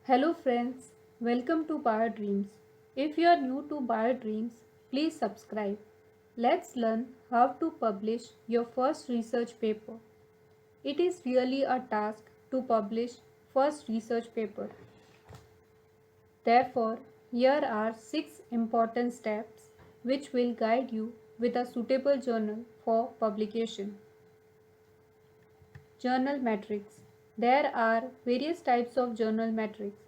Hello friends, welcome to Bio Dreams. If you are new to Bio Dreams, please subscribe. Let's learn how to publish your first research paper. It is really a task to publish first research paper. Therefore, here are 6 important steps which will guide you with a suitable journal for publication. Journal metrics. There are various types of journal metrics.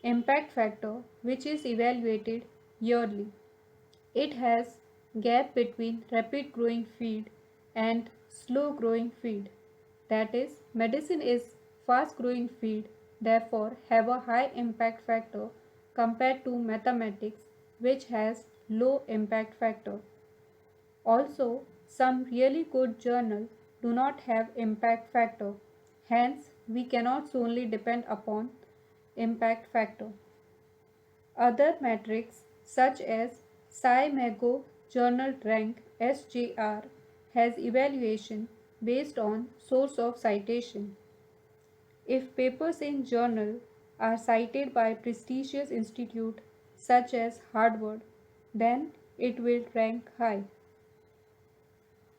Impact factor, which is evaluated yearly. It has gap between rapid growing field and slow growing field. That is, medicine is fast growing field, therefore have a high impact factor compared to mathematics, which has low impact factor. Also, some really good journals do not have impact factor. Hence, we cannot solely depend upon impact factor. Other metrics such as SciMago Journal Rank SJR has evaluation based on source of citation. If papers in journal are cited by prestigious institute such as Harvard, then it will rank high.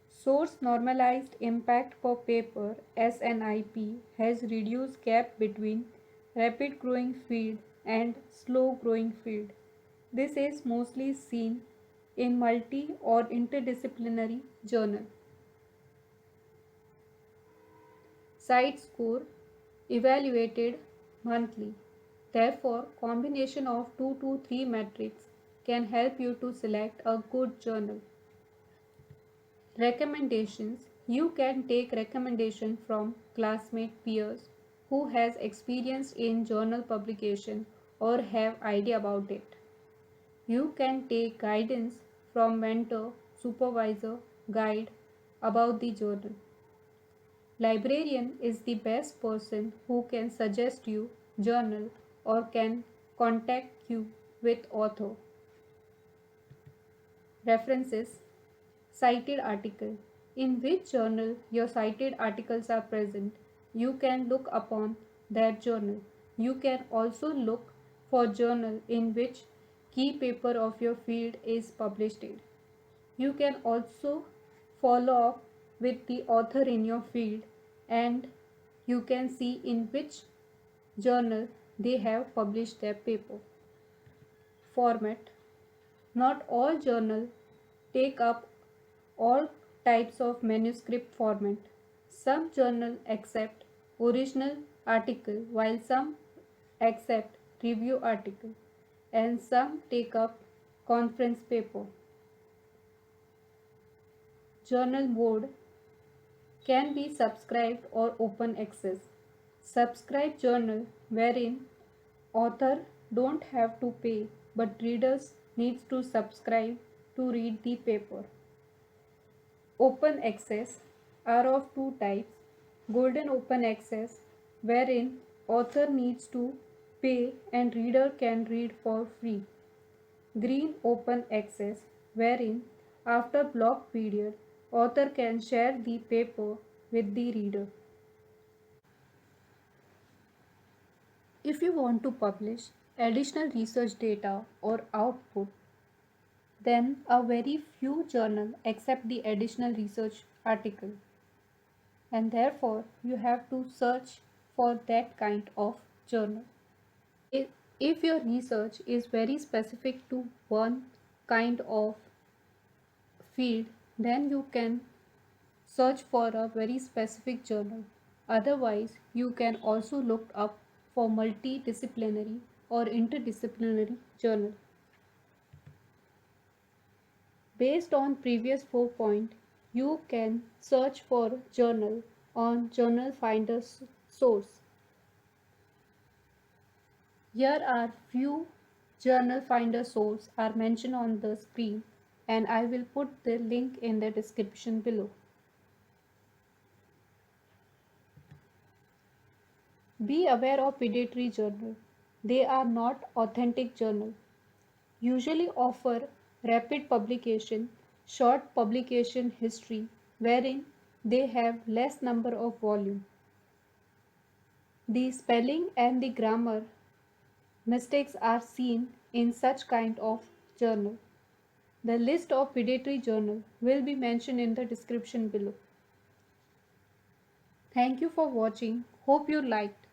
Source Normalized Impact per Paper SNIP has reduced gap between rapid growing field and slow growing field. This is mostly seen in multi or interdisciplinary journal. Site score evaluated monthly. Therefore, combination of 2 to 3 metrics can help you to select a good journal. Recommendations. You can take recommendation from classmate peers who has experience in journal publication or have idea about it. You can take guidance from mentor, supervisor, guide about the journal. Librarian is the best person who can suggest you journal or can contact you with author. References. Cited article. In which journal your cited articles are present, you can look upon that journal. You can also look for journal in which key paper of your field is published in. You can also follow up with the author in your field and you can see in which journal they have published their paper. Format. Not all journals take up all types of manuscript format. Some journals accept original article while some accept review article and some take up conference paper. Journal mode can be subscribed or open access. Subscribe journal wherein author don't have to pay but readers needs to subscribe to read the paper. Open access are of two types. Golden open access wherein author needs to pay and reader can read for free. Green open access wherein after block period author can share the paper with the reader. If you want to publish additional research data or output, then a very few journals accept the additional research article and therefore you have to search for that kind of journal. If your research is very specific to one kind of field, then you can search for a very specific journal. Otherwise, you can also look up for multidisciplinary or interdisciplinary journal. Based on previous 4 points, you can search for journal on Journal Finder source. Here are few journal finder sources are mentioned on the screen and I will put the link in the description below. Be aware of pediatric journal. They are not authentic journal. Usually offer rapid publication, short publication history wherein they have less number of volume. The spelling and the grammar mistakes are seen in such kind of journal. The list of predatory journal will be mentioned in the description below. Thank you for watching. Hope you liked.